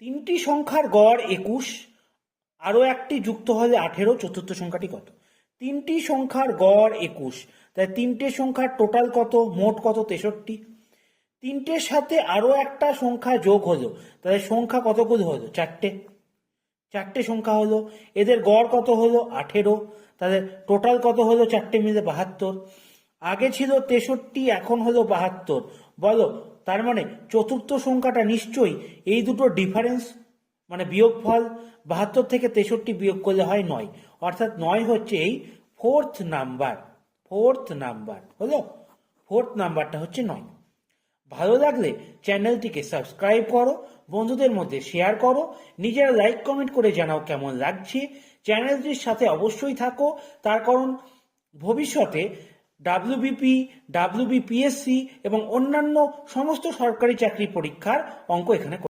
তিনটি সংখ্যার গড় 21, আরও একটি যুক্ত হলে 18, চতুর্থ সংখ্যাটি কত? তিনটি সংখ্যার গড় 21, তাই তিনটে সংখ্যার টোটাল কত, মোট কত? 63। তিনটের সাথে আরও একটা সংখ্যা যোগ হলো, তাহলে সংখ্যা কতগুলো হলো? চারটে। চারটে সংখ্যা হলো, এদের গড় কত হলো? 18, তাহলে টোটাল কত হলো? চারটে মিলে 72। আগে ছিল 63, এখন হলো 72। বলো, তার মানে চতুর্থ সংখ্যাটা নিশ্চয়ই এই দুটো ডিফারেন্স, মানে বিয়োগফল। 72 থেকে 63 বিয়োগ করলে হয় 9, অর্থাৎ 9 হচ্ছে এই ফোর্থ নাম্বার। ফোর্থ নাম্বার হলো, ফোর্থ নাম্বারটা হচ্ছে 9। ভালো লাগলে চ্যানেলটিকে সাবস্ক্রাইব করো, বন্ধুদের মধ্যে শেয়ার করো, নিজেরা লাইক কমেন্ট করে জানাও কেমন লাগছে। চ্যানেলটির সাথে অবশ্যই থাকো, তার কারণ ভবিষ্যতে ডাব্লিউবিপি, ডাব্লিউবিপিএসসি এবং অন্যান্য সমস্ত সরকারি চাকরি পরীক্ষার অঙ্ক এখানে